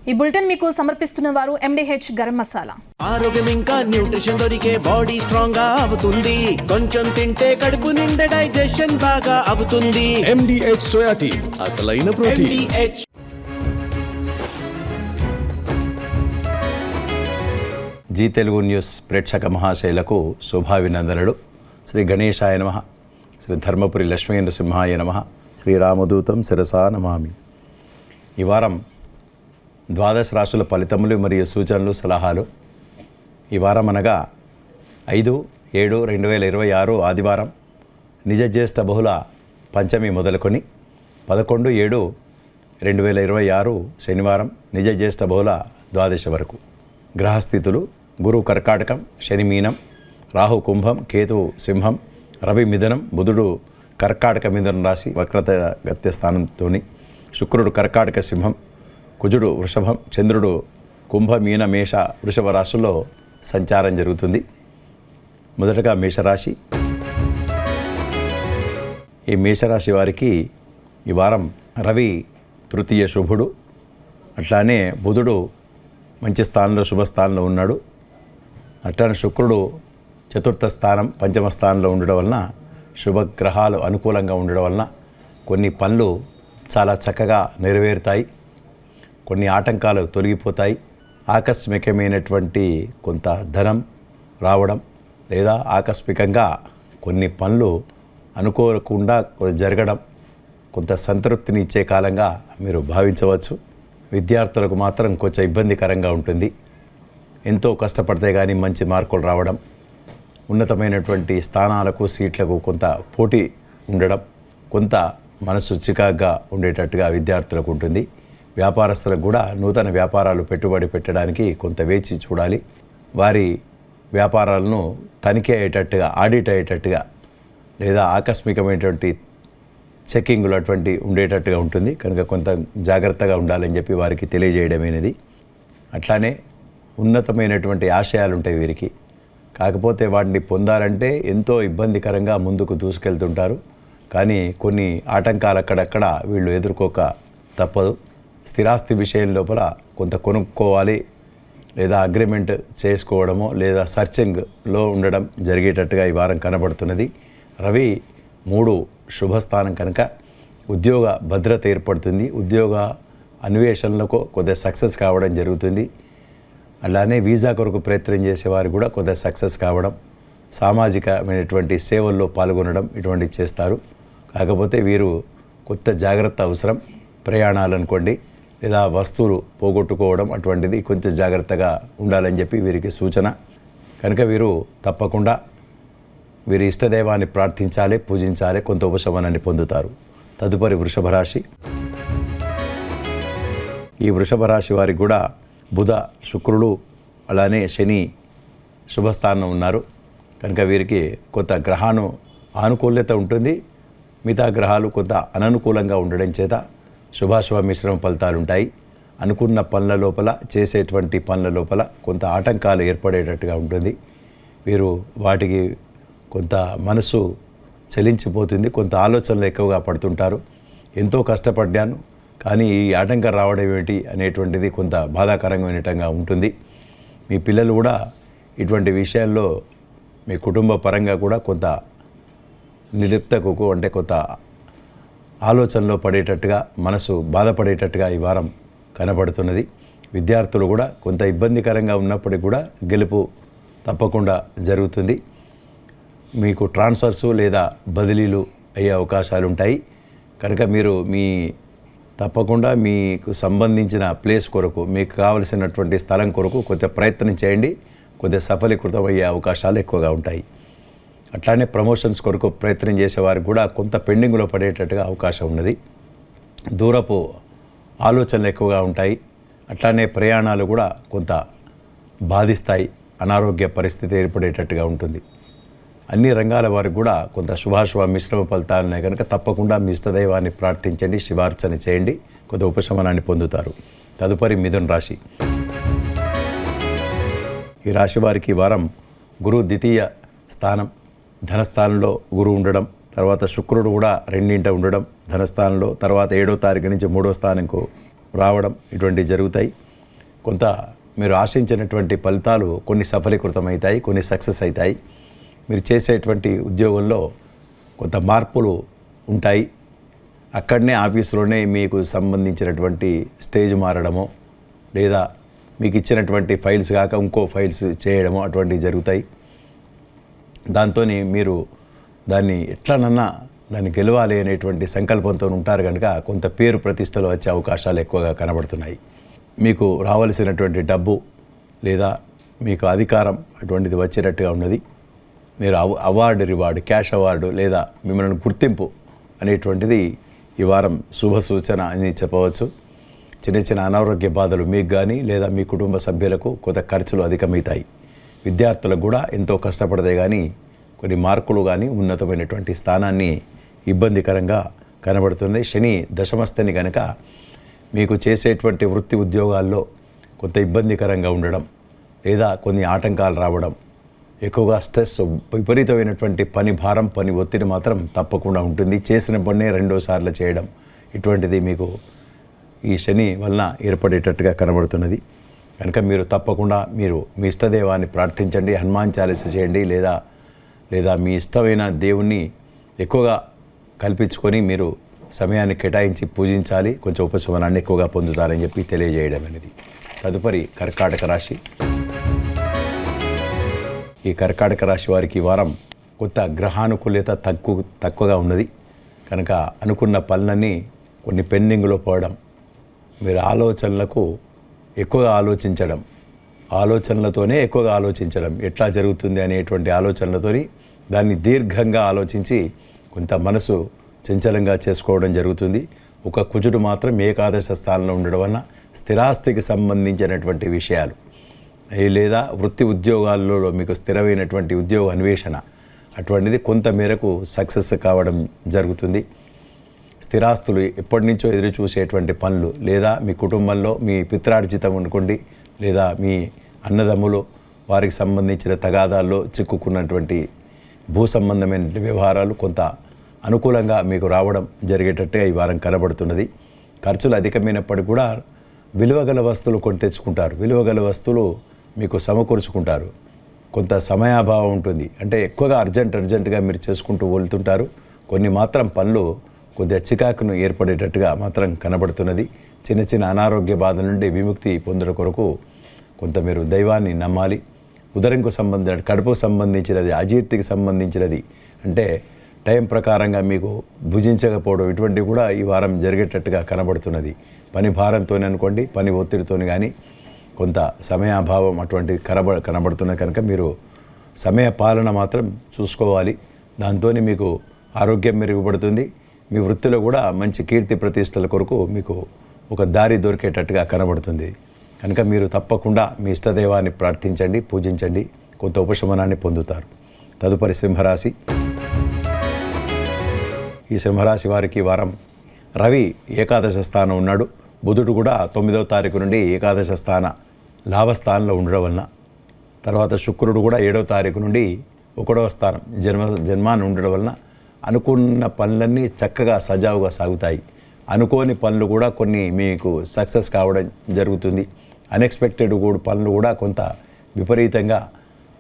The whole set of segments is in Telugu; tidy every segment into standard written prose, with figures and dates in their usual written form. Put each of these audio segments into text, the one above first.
ఈ బులెటిన్ మీకు సమర్పిస్తున్న వారు MDH గరం మసాలా. ఆరోగ్యం ఇంకా న్యూట్రిషన్ దొరికే బాడీ స్ట్రాంగ్ గా అవుతుంది. కొంచెం తింటే కడుపు నిండా డైజెషన్ బాగా అవుతుంది. MDH సోయా టీ అసలైన protein. MDH Zee Telugu news ప్రేక్షక మహాశైలకు శుభాభినందనలు. శ్రీ గణేశాయ నమః, శ్రీ ధర్మపురి లక్ష్మీ నరసింహాయ నమః, శ్రీరామదూతం శిరసా నమామి. ఈ వారం ద్వాదశ రాశుల ఫలితములు మరియు సూచనలు సలహాలు. ఈ వారం అనగా 5/7/2026 ఆదివారం నిజ జ్యేష్ఠ బహుళ పంచమి మొదలుకొని 11/7/2026 శనివారం నిజ జ్యేష్ఠ బహుళ ద్వాదశ వరకు. గ్రహస్థితులు: గురు కర్కాటకం, శని మీనం, రాహు కుంభం, కేతు సింహం, రవి మిథునం, బుధుడు కర్కాటక మిథునం రాశి వక్రత గత్య స్థానంతోని, శుక్రుడు కర్కాటక సింహం, కుజుడు వృషభం, చంద్రుడు కుంభ, మీన, మేష, వృషభ రాశుల్లో సంచారం జరుగుతుంది. మొదటగా మేషరాశి. ఈ మేషరాశి వారికి ఈ వారం రవి తృతీయ శుభుడు, అట్లానే బుధుడు మంచి స్థానంలో శుభస్థానంలో ఉన్నాడు. అట్లానే శుక్రుడు చతుర్థ స్థానం పంచమ స్థానంలో ఉండడం వలన శుభగ్రహాలు అనుకూలంగా ఉండడం వలన కొన్ని పనులు చాలా చక్కగా నెరవేరుతాయి, కొన్ని ఆటంకాలు తొలగిపోతాయి. ఆకస్మికమైనటువంటి కొంత ధనం రావడం లేదా ఆకస్మికంగా కొన్ని పనులు అనుకోకుండా జరగడం కొంత సంతృప్తిని ఇచ్చే కాలంగా మీరు భావించవచ్చు. విద్యార్థులకు మాత్రం కొంచెం ఇబ్బందికరంగా ఉంటుంది. ఎంతో కష్టపడితే కానీ మంచి మార్కులు రావడం, ఉన్నతమైనటువంటి స్థానాలకు సీట్లకు కొంత పోటీ ఉండడం, కొంత మనసు చికాగ్గా ఉండేటట్టుగా విద్యార్థులకు ఉంటుంది. వ్యాపారస్తులకు కూడా నూతన వ్యాపారాలు పెట్టుబడి పెట్టడానికి కొంత వేచి చూడాలి. వారి వ్యాపారాలను తనిఖీ అయ్యేటట్టుగా, ఆడిట్ అయ్యేటట్టుగా లేదా ఆకస్మికమైనటువంటి చెక్కింగ్లు అటువంటి ఉండేటట్టుగా ఉంటుంది. కనుక కొంత జాగ్రత్తగా ఉండాలని చెప్పి వారికి తెలియజేయడమైనది. అట్లానే ఉన్నతమైనటువంటి ఆశయాలు ఉంటాయి వీరికి, కాకపోతే వాటిని పొందాలంటే ఎంతో ఇబ్బందికరంగా ముందుకు దూసుకెళ్తుంటారు. కానీ కొన్ని ఆటంకాలు అక్కడక్కడ వీళ్ళు ఎదుర్కోక తప్పదు. స్థిరాస్తి విషయం లోపల కొంత కొనుక్కోవాలి లేదా అగ్రిమెంట్ చేసుకోవడమో లేదా సర్చింగ్లో ఉండడం జరిగేటట్టుగా ఈ వారం కనబడుతున్నది. రవి 3 శుభస్థానం కనుక ఉద్యోగ భద్రత ఏర్పడుతుంది. ఉద్యోగ అన్వేషణలకు కొద్దిగా సక్సెస్ కావడం జరుగుతుంది. అలానే వీసా కొరకు ప్రయత్నం చేసేవారు కూడా కొద్దిగా సక్సెస్ కావడం, సామాజికమైనటువంటి సేవల్లో పాల్గొనడం ఇటువంటివి చేస్తారు. కాకపోతే వీరు కొత్త జాగ్రత్త అవసరం. ప్రయాణాలు అనుకోండి లేదా వస్తువులు పోగొట్టుకోవడం అటువంటిది కొంచెం జాగ్రత్తగా ఉండాలని చెప్పి వీరికి సూచన. కనుక వీరు తప్పకుండా వీరి ఇష్టదైవాన్ని ప్రార్థించాలి, పూజించాలి, కొంత ఉపశమనాన్ని పొందుతారు. తదుపరి వృషభ రాశి. ఈ వృషభ రాశి వారికి కూడా బుధ, శుక్రుడు అలానే శని శుభస్థానం ఉన్నారు. కనుక వీరికి కొంత గ్రహాను ఆనుకూల్యత ఉంటుంది. మిగతా గ్రహాలు కొంత అననుకూలంగా ఉండడం చేత శుభాశుభ మిశ్రమ ఫలితాలు ఉంటాయి. అనుకున్న పనుల లోపల, చేసేటువంటి పనుల లోపల కొంత ఆటంకాలు ఏర్పడేటట్టుగా ఉంటుంది. వీరు వాటికి కొంత మనసు చలించిపోతుంది, కొంత ఆలోచనలు ఎక్కువగా పడుతుంటారు. ఎంతో కష్టపడ్డాను కానీ ఈ ఆటంకం రావడం ఏమిటి అనేటువంటిది కొంత బాధాకరంగా ఉంటుంది. మీ పిల్లలు కూడా ఇటువంటి విషయాల్లో మీ కుటుంబ పరంగా కూడా కొంత నిలిప్తకు అంటే కొంత ఆలోచనలో పడేటట్టుగా, మనసు బాధపడేటట్టుగా ఈ వారం కనబడుతున్నది. విద్యార్థులు కూడా కొంత ఇబ్బందికరంగా ఉన్నప్పటికీ కూడా గెలుపు తప్పకుండా జరుగుతుంది. మీకు ట్రాన్స్ఫర్సు లేదా బదిలీలు అయ్యే అవకాశాలు ఉంటాయి. కనుక మీరు తప్పకుండా మీకు సంబంధించిన ప్లేస్ కొరకు, మీకు కావలసినటువంటి స్థలం కొరకు కొంచెం ప్రయత్నం చేయండి. కొద్దిగా సఫలీకృతం అయ్యే అవకాశాలు ఎక్కువగా ఉంటాయి. అట్లానే ప్రమోషన్స్ కొరకు ప్రయత్నం చేసేవారికి కూడా కొంత పెండింగ్లో పడేటట్టుగా అవకాశం ఉన్నది. దూరపు ఆలోచనలు ఎక్కువగా ఉంటాయి. అట్లానే ప్రయాణాలు కూడా కొంత బాధిస్తాయి. అనారోగ్య పరిస్థితి ఏర్పడేటట్టుగా ఉంటుంది. అన్ని రంగాల వారికి కూడా కొంత శుభాశుభ మిశ్రమ ఫలితాలు ఉన్నాయి కనుక తప్పకుండా మీ ఇష్టదైవాన్ని ప్రార్థించండి, శివార్చన చేయండి, కొంత ఉపశమనాన్ని పొందుతారు. తదుపరి మిథున రాశి. ఈ రాశి వారికి ఈ వారం గురు ద్వితీయ స్థానం ధనస్థానంలో గురువు ఉండడం, తర్వాత శుక్రుడు కూడా 2వ ఉండడం ధనస్థానంలో, తర్వాత 7వ తారీఖు నుంచి 3వ స్థానంకు రావడం ఇటువంటివి జరుగుతాయి. కొంత మీరు ఆశించినటువంటి ఫలితాలు కొన్ని సఫలీకృతమవుతాయి, కొన్ని సక్సెస్ అవుతాయి. మీరు చేసేటువంటి ఉద్యోగంలో కొంత మార్పులు ఉంటాయి. అక్కడనే ఆఫీసులోనే మీకు సంబంధించినటువంటి స్టేజ్ మారడమో లేదా మీకు ఇచ్చినటువంటి ఫైల్స్ కాక ఇంకో ఫైల్స్ చేయడమో అటువంటివి జరుగుతాయి. దాంతో మీరు దాన్ని ఎట్లనన్నా దాన్ని గెలవాలి అనేటువంటి సంకల్పంతో ఉంటారు కనుక కొంత పేరు ప్రతిష్టలు వచ్చే అవకాశాలు ఎక్కువగా కనబడుతున్నాయి. మీకు రావాల్సినటువంటి డబ్బు లేదా మీకు అధికారం అటువంటిది వచ్చేటట్టుగా ఉన్నది. మీరు అవార్డు రివార్డు, క్యాష్ అవార్డు లేదా మిమ్మల్ని గుర్తింపు అనేటువంటిది ఈ వారం శుభ సూచన అని చెప్పవచ్చు. చిన్న చిన్న అనారోగ్య బాధలు మీకు కానీ లేదా మీ కుటుంబ సభ్యులకు కొంత ఖర్చులు అధికమవుతాయి. విద్యార్థులకు కూడా ఎంతో కష్టపడదే కానీ కొన్ని మార్కులు కానీ ఉన్నతమైనటువంటి స్థానాన్ని ఇబ్బందికరంగా కనబడుతుంది. శని దశమస్థని కనుక మీకు చేసేటువంటి వృత్తి ఉద్యోగాల్లో కొంత ఇబ్బందికరంగా ఉండడం లేదా కొన్ని ఆటంకాలు రావడం, ఎక్కువగా స్ట్రెస్, విపరీతమైనటువంటి పని భారం, పని ఒత్తిడి మాత్రం తప్పకుండా ఉంటుంది. చేసిన పనే రెండోసార్లు చేయడం ఇటువంటిది మీకు ఈ శని వలన ఏర్పడేటట్టుగా కనబడుతున్నది. కనుక మీరు తప్పకుండా మీరు మీ ఇష్టదైవాన్ని ప్రార్థించండి, హనుమాన్ చాలీస చేయండి లేదా మీ ఇష్టమైన దేవుణ్ణి ఎక్కువగా కల్పించుకొని మీరు సమయాన్ని కేటాయించి పూజించాలి. కొంచెం ఉపశమనాన్ని ఎక్కువగా పొందుతారని చెప్పి తెలియజేయడం అనేది. తదుపరి కర్కాటక రాశి. ఈ కర్కాటక రాశి వారికి ఈ వారం కొత్త గ్రహానుకూల్యత తక్కువగా ఉన్నది కనుక అనుకున్న పనులన్నీ కొన్ని పెండింగ్లో పోవడం, మీరు ఆలోచనలకు ఎక్కువగా ఆలోచనలతోనే ఎక్కువగా ఆలోచించడం, ఎట్లా జరుగుతుంది అనేటువంటి ఆలోచనలతోని దాన్ని దీర్ఘంగా ఆలోచించి కొంత మనసు చంచలంగా చేసుకోవడం జరుగుతుంది. ఒక కుజుడు మాత్రం ఏకాదశ స్థానంలో ఉండడం వలన స్థిరాస్తికి సంబంధించినటువంటి విషయాలు లేదా వృత్తి ఉద్యోగాల్లో మీకు స్థిరమైనటువంటి ఉద్యోగ అన్వేషణ అటువంటిది కొంత మేరకు సక్సెస్ కావడం జరుగుతుంది. స్థిరాస్తులు ఎప్పటి నుంచో ఎదురు చూసేటువంటి పనులు లేదా మీ కుటుంబంలో మీ పిత్రార్జితం అనుకోండి లేదా మీ అన్నదమ్ములు వారికి సంబంధించిన తగాదాల్లో చిక్కుకున్నటువంటి భూ సంబంధమైన వ్యవహారాలు కొంత అనుకూలంగా మీకు రావడం జరిగేటట్టుగా ఈ వారం కనబడుతున్నది. ఖర్చులు అధికమైనప్పటికీ కూడా విలువగల వస్తువులు కొని తెచ్చుకుంటారు, విలువగల వస్తువులు మీకు సమకూర్చుకుంటారు. కొంత సమయాభావం ఉంటుంది, అంటే ఎక్కువగా అర్జెంటుగా మీరు చేసుకుంటూ వెళ్తుంటారు. కొన్ని మాత్రం పనులు కొద్దిగా చికాకును ఏర్పడేటట్టుగా మాత్రం కనబడుతున్నది. చిన్న చిన్న అనారోగ్య బాధ నుండి విముక్తి పొందడం కొరకు కొంత మీరు దైవాన్ని నమ్మాలి. ఉదరంకు సంబంధించిన, కడుపుకు సంబంధించినది, అజీర్తికి సంబంధించినది అంటే టైం ప్రకారంగా మీకు భుజించకపోవడం ఇటువంటివి కూడా ఈ వారం జరిగేటట్టుగా కనబడుతున్నది. పని భారంతోనే అనుకోండి, పని ఒత్తిడితో కానీ కొంత సమయాభావం అటువంటి కనబడుతున్నది కనుక మీరు సమయ పాలన మాత్రం చూసుకోవాలి. దాంతో మీకు ఆరోగ్యం మెరుగుపడుతుంది. మీ వృత్తిలో కూడా మంచి కీర్తి ప్రతిష్టల కొరకు మీకు ఒక దారి దొరికేటట్టుగా కనబడుతుంది. కనుక మీరు తప్పకుండా మీ ఇష్టదైవాన్ని ప్రార్థించండి, పూజించండి, కొంత ఉపశమనాన్ని పొందుతారు. తదుపరి సింహరాశి. ఈ సింహరాశి వారికి వారం రవి ఏకాదశ స్థానం ఉన్నాడు. బుధుడు కూడా 9వ తారీఖు నుండి ఏకాదశ లాభస్థానంలో ఉండడం వలన, తర్వాత శుక్రుడు కూడా 7వ తారీఖు నుండి 1వ స్థానం జన్మాన్ని ఉండడం వలన అనుకున్న పనులన్నీ చక్కగా సజావుగా సాగుతాయి. అనుకోని పనులు కూడా కొన్ని మీకు సక్సెస్ కావడం జరుగుతుంది. అన్ఎక్స్పెక్టెడ్ పనులు కూడా కొంత విపరీతంగా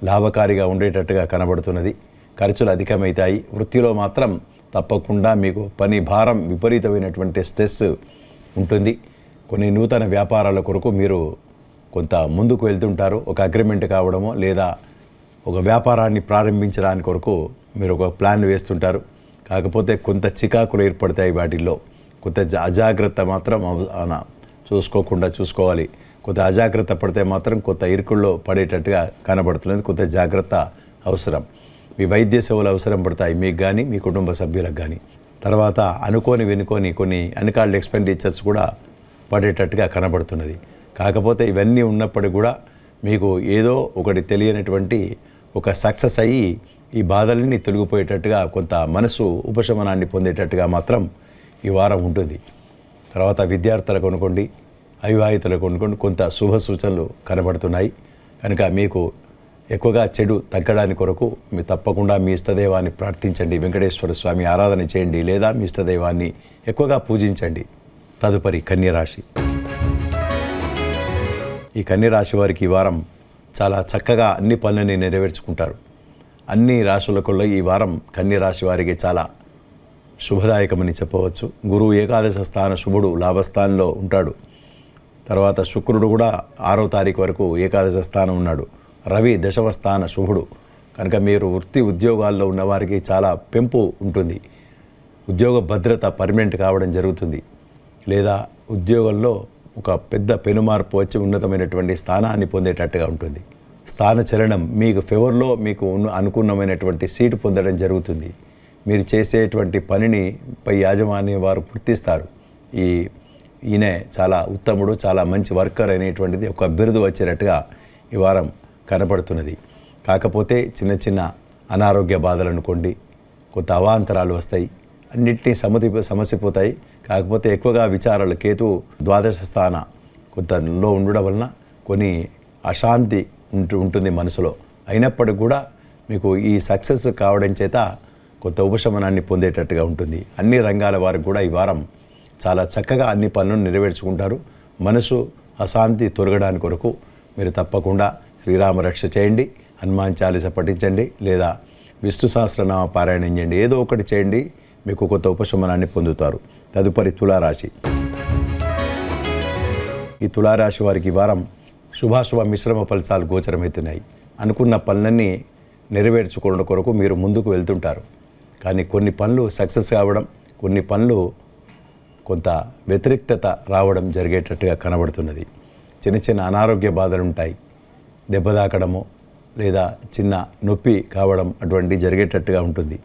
లాభకారిగా ఉండేటట్టుగా కనబడుతున్నది. ఖర్చులు అధికమవుతాయి. వృత్తిలో మాత్రం తప్పకుండా మీకు పని భారం, విపరీతమైనటువంటి స్ట్రెస్ ఉంటుంది. కొన్ని నూతన వ్యాపారాల కొరకు మీరు కొంత ముందుకు వెళ్తుంటారు. ఒక అగ్రిమెంట్ కావడమో లేదా ఒక వ్యాపారాన్ని ప్రారంభించడానికి కొరకు మీరు ఒక ప్లాన్ వేస్తుంటారు. కాకపోతే కొంత చికాకులు ఏర్పడతాయి. వాటిల్లో కొంత అజాగ్రత్త మాత్రం చూసుకోవాలి. కొంత అజాగ్రత్త పడితే మాత్రం కొంత ఇరుకుల్లో పడేటట్టుగా కనబడుతుంది. కొంత జాగ్రత్త అవసరం. మీ వైద్య సేవలు అవసరం పడతాయి, మీకు కానీ మీ కుటుంబ సభ్యులకు కానీ. తర్వాత వెనుకొని కొన్ని అన్కాల్డ్ ఎక్స్పెండిచర్స్ కూడా పడేటట్టుగా కనబడుతున్నది. కాకపోతే ఇవన్నీ ఉన్నప్పటికీ కూడా మీకు ఏదో ఒకటి తెలియనటువంటి ఒక సక్సెస్ అయ్యి ఈ బాధలన్నీ తొలగిపోయేటట్టుగా కొంత మనసు ఉపశమనాన్ని పొందేటట్టుగా మాత్రం ఈ వారం ఉంటుంది. తర్వాత విద్యార్థులకు అనుకోండి, అవివాహితులకు అనుకోండి, కొంత శుభ సూచనలు కనబడుతున్నాయి. కనుక మీకు ఎక్కువగా చెడు తగ్గడానికి కొరకు మీరు తప్పకుండా మీ ఇష్టదైవాన్ని ప్రార్థించండి, వెంకటేశ్వర స్వామి ఆరాధన చేయండి లేదా మీ ఇష్టదైవాన్ని ఎక్కువగా పూజించండి. తదుపరి కన్యరాశి. ఈ కన్య రాశి వారికి ఈ వారం చాలా చక్కగా అన్ని పనులని నెరవేర్చుకుంటారు. అన్ని రాశులకుల్లో ఈ వారం కన్య రాశి వారికి చాలా శుభదాయకమని చెప్పవచ్చు. గురువు ఏకాదశ స్థాన శుభుడు లాభస్థానంలో ఉంటాడు. తర్వాత శుక్రుడు కూడా 6వ తారీఖు వరకు ఏకాదశ స్థానం ఉన్నాడు. రవి దశమ స్థాన శుభుడు కనుక మీరు వృత్తి ఉద్యోగాల్లో ఉన్నవారికి చాలా పెంపు ఉంటుంది. ఉద్యోగ భద్రత పర్మనెంట్ కావడం జరుగుతుంది. లేదా ఉద్యోగంలో ఒక పెద్ద పెనుమార్పు వచ్చి ఉన్నతమైనటువంటి స్థానాన్ని పొందేటట్టుగా ఉంటుంది. స్థాన చలనం మీకు ఫేవర్లో మీకు అనుకున్నమైనటువంటి సీటు పొందడం జరుగుతుంది. మీరు చేసేటువంటి పనిని పై యాజమాన్యం వారు గుర్తిస్తారు. ఈయన చాలా ఉత్తముడు, చాలా మంచి వర్కర్ అనేటువంటిది ఒక బిరుదు వచ్చేటట్టుగా ఈ వారం కనపడుతున్నది. కాకపోతే చిన్న చిన్న అనారోగ్య బాధలు అనుకోండి, కొంత అవాంతరాలు వస్తాయి, అన్నింటినీ సమసిపోతాయి. కాకపోతే ఎక్కువగా విచారాలు కేతు ద్వాదశ స్థాన కొంతలో ఉండడం వలన కొన్ని అశాంతి ఉంటుంది మనసులో. అయినప్పటికీ కూడా మీకు ఈ సక్సెస్ కావడం చేత కొంత ఉపశమనాన్ని పొందేటట్టుగా ఉంటుంది. అన్ని రంగాల వారికి కూడా ఈ వారం చాలా చక్కగా అన్ని పనులను నెరవేర్చుకుంటారు. మనసు అశాంతి తొలగడానికి కొరకు మీరు తప్పకుండా శ్రీరామ రక్ష చేయండి, హనుమాన్ చాలీస పఠించండి, లేదా విష్ణు సహస్రనామ పారాయణం చేయండి. ఏదో ఒకటి చేయండి, మీకు కొత్త ఉపశమనాన్ని పొందుతారు. తదుపరి తులారాశి. ఈ తులారాశి వారికి ఈ వారం శుభాశుభ మిశ్రమ ఫలితాలు గోచరమవుతున్నాయి. అనుకున్న పనులన్నీ నెరవేర్చుకోవడం కొరకు మీరు ముందుకు వెళ్తుంటారు. కానీ కొన్ని పనులు సక్సెస్ కావడం, కొన్ని పనులు కొంత వ్యతిరేక్తత రావడం జరిగేటట్టుగా కనబడుతున్నది. చిన్న చిన్న అనారోగ్య బాధలు ఉంటాయి. దెబ్బ తాకడము లేదా చిన్న నొప్పి కావడం అటువంటి జరిగేటట్టుగా ఉంటుంది.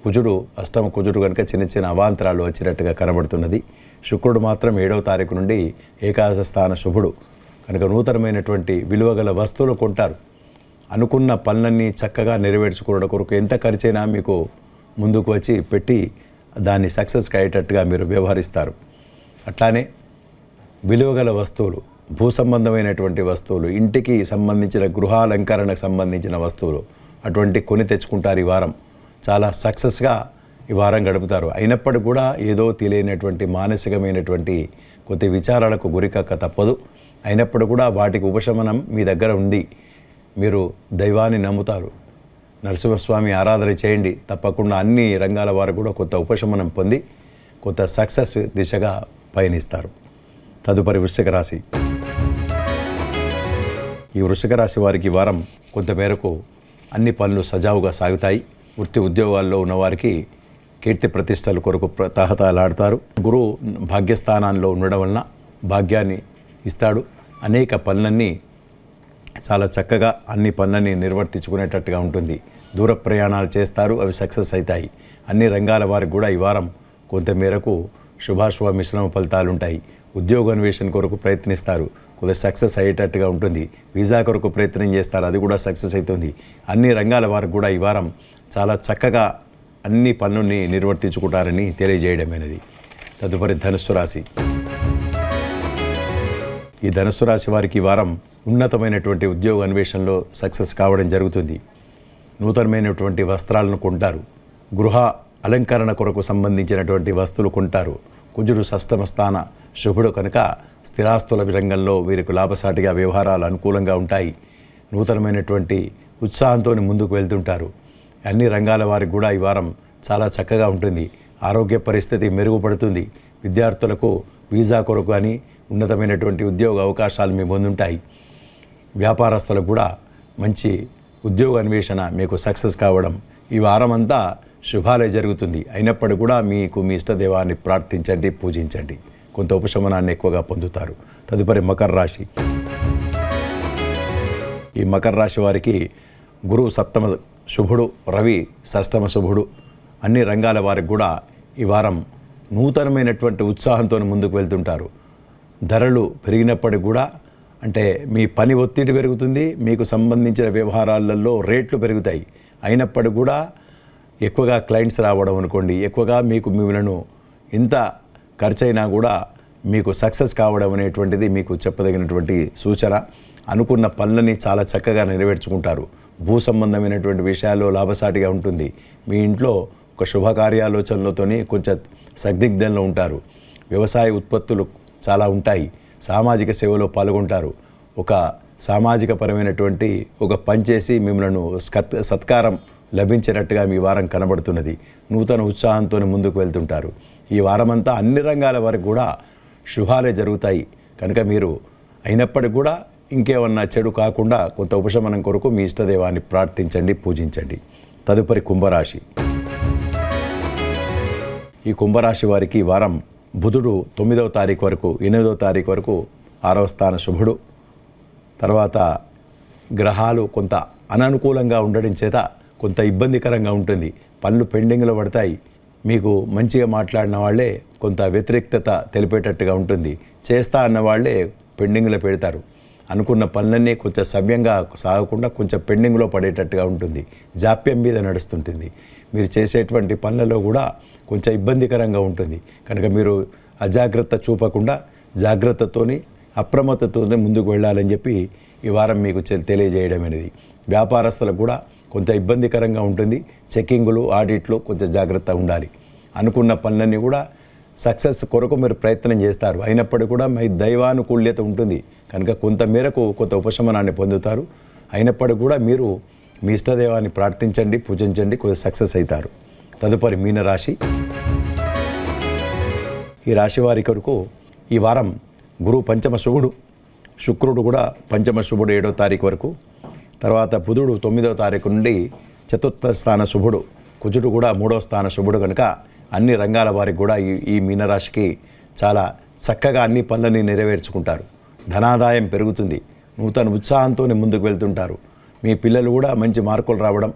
కుజుడు అష్టమ కుజుడు కనుక చిన్న చిన్న అవాంతరాలు వచ్చినట్టుగా కనబడుతున్నది. శుక్రుడు మాత్రం 7వ తారీఖు నుండి ఏకాదశ స్థాన శుభుడు కనుక నూతనమైనటువంటి విలువగల వస్తువులు కొంటారు. అనుకున్న పనులన్నీ చక్కగా నెరవేర్చుకోవడం కొరకు ఎంత ఖర్చైనా మీకు ముందుకు వచ్చి పెట్టి దాన్ని సక్సెస్గా అయ్యేటట్టుగా మీరు వ్యవహరిస్తారు. అట్లానే విలువగల వస్తువులు, భూ సంబంధమైనటువంటి వస్తువులు, ఇంటికి సంబంధించిన గృహాలంకరణకు సంబంధించిన వస్తువులు అటువంటి కొని తెచ్చుకుంటారు. ఈ వారం చాలా సక్సెస్గా ఈ వారం గడుపుతారు. అయినప్పటికీ కూడా ఏదో తెలియనటువంటి మానసికమైనటువంటి కొద్ది విచారాలకు గురికక్క తప్పదు. అయినప్పుడు కూడా వాటికి ఉపశమనం మీ దగ్గర ఉంది. మీరు దైవాన్ని నమ్ముతారు, నరసింహస్వామి ఆరాధన చేయండి. తప్పకుండా అన్ని రంగాల వారు కూడా కొత్త ఉపశమనం పొంది కొత్త సక్సెస్ దిశగా పయనిస్తారు. తదుపరి వృశ్చిక రాశి. ఈ వృశ్చిక రాశి వారికి వారం కొంతమేరకు అన్ని పనులు సజావుగా సాగుతాయి. వృత్తి ఉద్యోగాల్లో ఉన్నవారికి కీర్తి ప్రతిష్టల కొరకు తహతలాడతారు. గురువు భాగ్యస్థానాల్లో ఉండడం వలన భాగ్యాన్ని ఇస్తాడు. అనేక పనులన్నీ చాలా చక్కగా అన్ని పనులని నిర్వర్తించుకునేటట్టుగా ఉంటుంది. దూర ప్రయాణాలు చేస్తారు, అవి సక్సెస్ అవుతాయి. అన్ని రంగాల వారికి కూడా ఈ వారం కొంతమేరకు శుభాశుభ మిశ్రమ ఫలితాలు ఉంటాయి. ఉద్యోగ అన్వేషణ కొరకు ప్రయత్నిస్తారు, కొద్దిగా సక్సెస్ అయ్యేటట్టుగా ఉంటుంది. వీసా కొరకు ప్రయత్నం చేస్తారు, అది కూడా సక్సెస్ అవుతుంది. అన్ని రంగాల వారికి కూడా ఈ వారం చాలా చక్కగా అన్ని పనులని నిర్వర్తించుకుంటారని తెలియజేయడమైనది. తదుపరి ధనుస్సు రాశి. ఈ ధనుస్సు రాశి వారికి ఈ వారం ఉన్నతమైనటువంటి ఉద్యోగ అన్వేషణలో సక్సెస్ కావడం జరుగుతుంది. నూతనమైనటువంటి వస్త్రాలను కొంటారు. గృహ అలంకరణ కొరకు సంబంధించినటువంటి వస్తువులు కొంటారు. కుజుడు షష్టమ స్థాన శుభుడు కనుక స్థిరాస్తుల రంగంలో వీరికి లాభసాటిగా వ్యవహారాలు అనుకూలంగా ఉంటాయి. నూతనమైనటువంటి ఉత్సాహంతో ముందుకు వెళ్తుంటారు. అన్ని రంగాల వారికి కూడా ఈ వారం చాలా చక్కగా ఉంటుంది. ఆరోగ్య పరిస్థితి మెరుగుపడుతుంది. విద్యార్థులకు వీసా కొరకు కానీ ఉన్నతమైనటువంటి ఉద్యోగ అవకాశాలు మీ ముందుంటాయి. వ్యాపారస్తులకు కూడా మంచి ఉద్యోగ అన్వేషణ మీకు సక్సెస్ కావడం ఈ వారం అంతా శుభాలే జరుగుతుంది. అయినప్పటికీ కూడా మీకు మీ ఇష్టదేవాన్ని ప్రార్థించండి, పూజించండి, కొంత ఉపశమనాన్ని ఎక్కువగా పొందుతారు. తదుపరి మకర రాశి. ఈ మకర రాశి వారికి గురువు సప్తమ శుభుడు, రవి షష్టమ శుభుడు. అన్ని రంగాల వారికి కూడా ఈ వారం నూతనమైనటువంటి ఉత్సాహంతో ముందుకు వెళ్తుంటారు. ధరలు పెరిగినప్పటికి కూడా అంటే మీ పని ఒత్తిడి పెరుగుతుంది, మీకు సంబంధించిన వ్యవహారాలలో రేట్లు పెరుగుతాయి. అయినప్పటికీ కూడా ఎక్కువగా క్లయింట్స్ రావడం అనుకోండి, ఎక్కువగా మీకు మిమ్మల్ని ఇంత ఖర్చైనా కూడా మీకు సక్సెస్ కావడం అనేటువంటిది మీకు చెప్పదగినటువంటి సూచన. అనుకున్న పనులని చాలా చక్కగా నెరవేర్చుకుంటారు. భూ సంబంధమైనటువంటి విషయాల్లో లాభసాటిగా ఉంటుంది. మీ ఇంట్లో ఒక శుభకార్యాలోచనలతోని కొంచెం సందిగ్ధంలో ఉంటారు. వ్యవసాయ ఉత్పత్తులు చాలా ఉంటాయి. సామాజిక సేవలో పాల్గొంటారు. ఒక సామాజిక పరమైనటువంటి ఒక పనిచేసి మిమ్మల్ని సత్కారం లభించినట్టుగా మీ వారం కనబడుతున్నది. నూతన ఉత్సాహంతో ముందుకు వెళ్తుంటారు. ఈ వారమంతా అన్ని రంగాల వరకు కూడా శుభాలే జరుగుతాయి. కనుక మీరు అయినప్పటికీ కూడా ఇంకేమన్నా చెడు కాకుండా కొంత ఉపశమనం కొరకు మీ ఇష్టదైవాన్ని ప్రార్థించండి, పూజించండి. తదుపరి కుంభరాశి. ఈ కుంభరాశి వారికి ఈ వారం బుధుడు 9వ తారీఖు వరకు 8వ తారీఖు వరకు 6వ స్థాన శుభుడు. తర్వాత గ్రహాలు కొంత అననుకూలంగా ఉండడం చేత కొంత ఇబ్బందికరంగా ఉంటుంది. పనులు పెండింగ్లో పడతాయి. మీకు మంచిగా మాట్లాడిన వాళ్ళే కొంత వ్యతిరేకత తెలిపేటట్టుగా ఉంటుంది. చేస్తా అన్న వాళ్ళే పెండింగ్లో పెడతారు. అనుకున్న పనులన్నీ కొంచెం సవ్యంగా సాగకుండా కొంచెం పెండింగ్లో పడేటట్టుగా ఉంటుంది. జాప్యం మీద నడుస్తుంటుంది. మీరు చేసేటువంటి పనులలో కూడా కొంచెం ఇబ్బందికరంగా ఉంటుంది. కనుక మీరు అజాగ్రత్త చూపకుండా జాగ్రత్తతోని అప్రమత్తతోనే ముందుకు వెళ్ళాలని చెప్పి ఈ వారం మీకు తెలియజేయడం అనేది. వ్యాపారస్తులకు కూడా కొంత ఇబ్బందికరంగా ఉంటుంది. చెక్కింగులు, ఆడిట్లు కొంచెం జాగ్రత్త ఉండాలి. అనుకున్న పనులన్నీ కూడా సక్సెస్ కొరకు మీరు ప్రయత్నం చేస్తారు. అయినప్పటికీ కూడా మీ దైవానుకూల్యత ఉంటుంది. కనుక కొంత మేరకు కొంత ఉపశమనాన్ని పొందుతారు. అయినప్పటికీ కూడా మీరు మీ ఇష్టదైవాన్ని ప్రార్థించండి, పూజించండి, కొంచెం సక్సెస్ అవుతారు. తదుపరి మీనరాశి. ఈ రాశి వారి కొరకు ఈ వారం గురువు పంచమ శుభుడు, శుక్రుడు కూడా పంచమ శుభుడు 7వ తారీఖు వరకు. తర్వాత బుధుడు 9వ తారీఖు నుండి చతుర్థ స్థాన శుభుడు, కుజుడు కూడా 3వ స్థాన శుభుడు. కనుక అన్ని రంగాల వారికి కూడా ఈ మీనరాశికి చాలా చక్కగా అన్ని పనులని నెరవేర్చుకుంటారు. ధనాదాయం పెరుగుతుంది. నూతన ఉత్సాహంతోనే ముందుకు వెళ్తుంటారు. మీ పిల్లలు కూడా మంచి మార్కులు రావడం,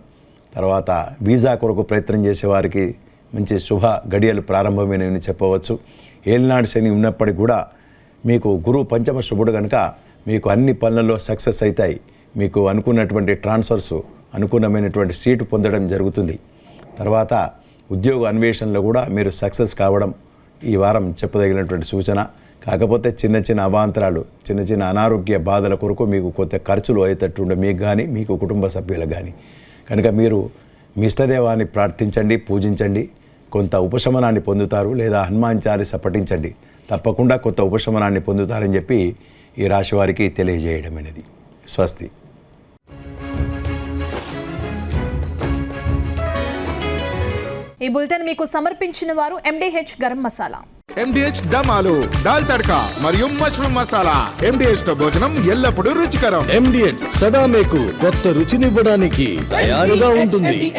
తర్వాత వీసా కొరకు ప్రయత్నం చేసేవారికి మంచి శుభ గడియలు ప్రారంభమైనవి చెప్పవచ్చు. ఏలినాడు శని ఉన్నప్పటికీ కూడా మీకు గురువు పంచమ శుభుడు కనుక మీకు అన్ని పనులలో సక్సెస్ అవుతాయి. మీకు అనుకున్నటువంటి ట్రాన్స్ఫర్స్, అనుకున్నమైనటువంటి సీటు పొందడం జరుగుతుంది. తర్వాత ఉద్యోగ అన్వేషణలో కూడా మీరు సక్సెస్ కావడం ఈ వారం చెప్పదగినటువంటి సూచన. కాకపోతే చిన్న చిన్న అవాంతరాలు, చిన్న చిన్న అనారోగ్య బాధల కొరకు మీకు కొంత ఖర్చులు అయ్యేటట్టుండే మీకు కానీ మీకు కుటుంబ సభ్యులకు కానీ. కనుక మీరు మీ ఇష్టదేవాన్ని ప్రార్థించండి, పూజించండి, కొంత ఉపశమనాన్ని పొందుతారు. లేదా హనుమాన్ చాలీస పఠించండి, తప్పకుండా కొంత ఉపశమనాన్ని పొందుతారని చెప్పి ఈ రాశి వారికి తెలియజేయడం అనేది. స్వస్తి. ఈ బులెటిన్ మీకు సమర్పించిన వారు MDH గరం మసాలా, MDH దమాలు, దాల్ తడకా మరియు మష్రూమ్ మసాలా. MDH తో భోజనం ఎల్లప్పుడూ రుచికరం. MDH సదా మీకు కొత్త రుచినివ్వడానికి తయారుగా ఉంటుంది.